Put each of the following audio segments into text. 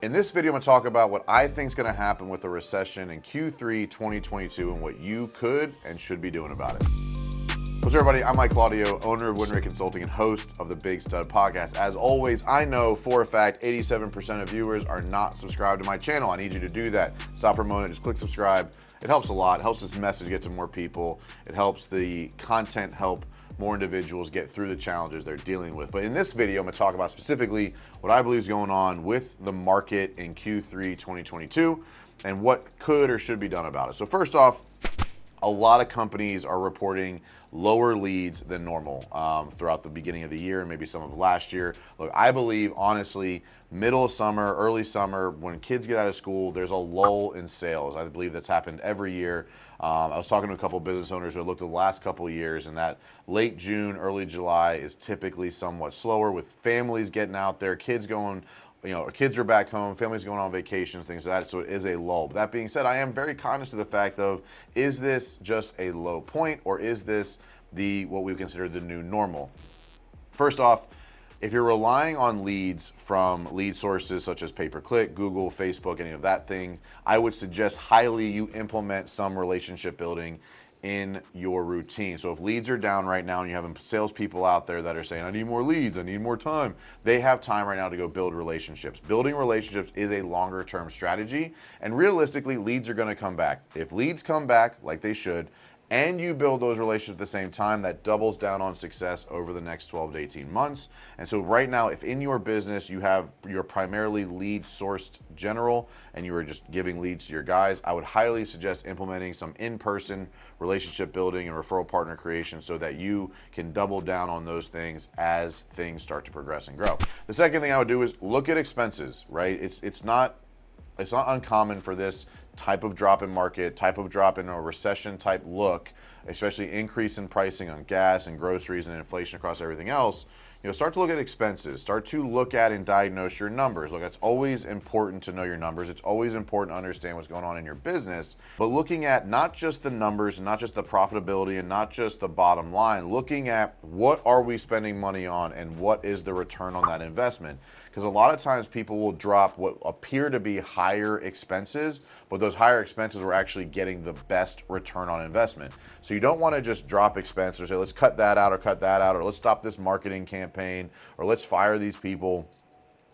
In this video, I'm going to talk about what I think is going to happen with the recession in Q3 2022 and what you could and should be doing about it. What's up, everybody? I'm Mike Claudio, owner of WinRate Consulting and host of the Big Stud Podcast. As always, I know for a fact 87% of viewers are not subscribed to my channel. I need you to do that. Stop promoting it. Just click subscribe. It helps a lot. It helps this message get to more people. It helps the content help more individuals get through the challenges they're dealing with. But in this video, I'm going to talk about specifically what I believe is going on with the market in Q3 2022 and what could or should be done about it. So first off, a lot of companies are reporting lower leads than normal throughout the beginning of the year and maybe some of last year. Look, I believe, honestly, middle of summer, early summer, when kids get out of school, there's a lull in sales. I believe that's happened every year. I was talking to a couple of business owners who looked at the last couple of years, and that late June, early July is typically somewhat slower with families getting out there, kids going, kids are back home, families going on vacations, things like that, so it is a lull. But that being said, I am very conscious of the fact of, is this just a low point, or is this what we consider the new normal? First off, if you're relying on leads from lead sources such as pay-per-click, Google, Facebook, any of that thing, I would suggest highly you implement some relationship building in your routine. So if leads are down right now and you have salespeople out there that are saying, I need more leads, I need more time, they have time right now to go build relationships. Building relationships is a longer term strategy, and realistically, leads are going to come back. If leads come back like they should, and you build those relationships at the same time, that doubles down on success over the next 12 to 18 months. And so right now, if in your business you're primarily lead sourced general and you are just giving leads to your guys, I would highly suggest implementing some in-person relationship building and referral partner creation so that you can double down on those things as things start to progress and grow. The second thing I would do is look at expenses, right? It's not uncommon for this type of drop in market, type of drop in a recession type look, especially increase in pricing on gas and groceries and inflation across everything else. Start to look at expenses, start to look at and diagnose your numbers. Look, it's always important to know your numbers. It's always important to understand what's going on in your business, but looking at not just the numbers and not just the profitability and not just the bottom line, looking at what are we spending money on and what is the return on that investment. Because a lot of times people will drop what appear to be higher expenses, but those higher expenses are actually getting the best return on investment. So you don't want to just drop expenses or say, let's cut that out, or let's stop this marketing campaign, or let's fire these people.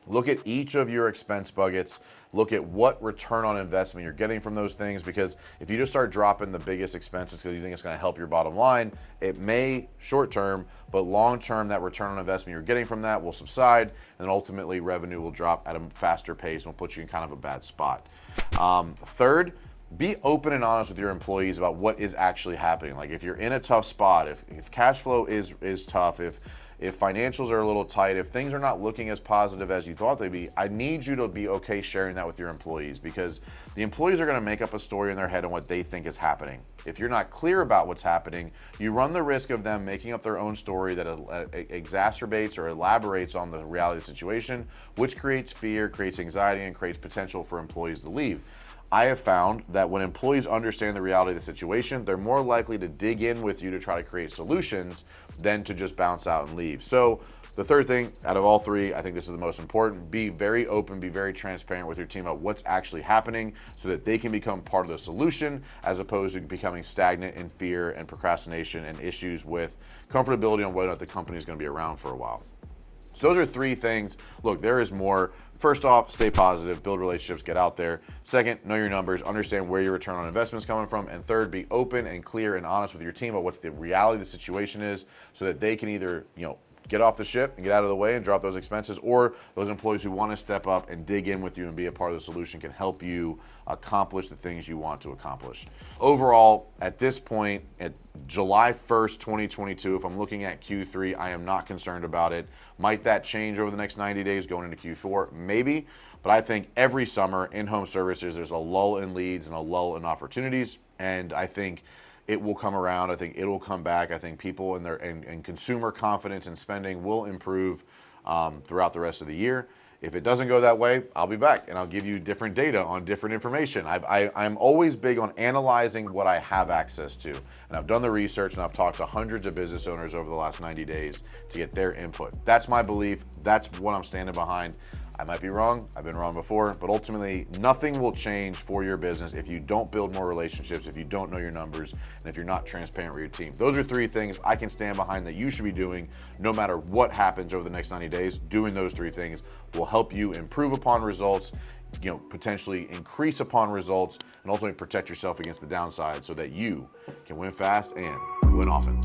Look at each of your expense buckets. Look at what return on investment you're getting from those things, because if you just start dropping the biggest expenses because you think it's going to help your bottom line, it may short term, but long term, that return on investment you're getting from that will subside, and ultimately revenue will drop at a faster pace and will put you in kind of a bad spot. Third, be open and honest with your employees about what is actually happening. Like if you're in a tough spot, if cash flow is tough, if financials are a little tight, if things are not looking as positive as you thought they'd be, I need you to be okay sharing that with your employees, because the employees are going to make up a story in their head on what they think is happening. If you're not clear about what's happening, you run the risk of them making up their own story that exacerbates or elaborates on the reality of the situation, which creates fear, creates anxiety, and creates potential for employees to leave. I have found that when employees understand the reality of the situation, they're more likely to dig in with you to try to create solutions than to just bounce out and leave. So the third thing out of all three, I think this is the most important, be very open, be very transparent with your team about what's actually happening so that they can become part of the solution as opposed to becoming stagnant in fear and procrastination and issues with comfortability on whether or not the company is going to be around for a while. So those are three things. Look, there is more. First off, stay positive, build relationships, get out there. Second, know your numbers, understand where your return on investment is coming from. And third, be open and clear and honest with your team about what the reality of the situation is so that they can either, get off the ship and get out of the way and drop those expenses, or those employees who want to step up and dig in with you and be a part of the solution can help you accomplish the things you want to accomplish. Overall, at this point, at July 1st, 2022, if I'm looking at Q3, I am not concerned about it. Might that change over the next 90 days going into Q4? Maybe, but I think every summer in home services, there's a lull in leads and a lull in opportunities, and I think it will come around. I think it will come back. I think people and consumer confidence and spending will improve throughout the rest of the year. If it doesn't go that way, I'll be back and I'll give you different data on different information. I'm always big on analyzing what I have access to. And I've done the research and I've talked to hundreds of business owners over the last 90 days to get their input. That's my belief. That's what I'm standing behind. I might be wrong, I've been wrong before, but ultimately nothing will change for your business if you don't build more relationships, if you don't know your numbers, and if you're not transparent with your team. Those are 3 things I can stand behind that you should be doing no matter what happens over the next 90 days. Doing those 3 things will help you improve upon results, potentially increase upon results, and ultimately protect yourself against the downside so that you can win fast and win often.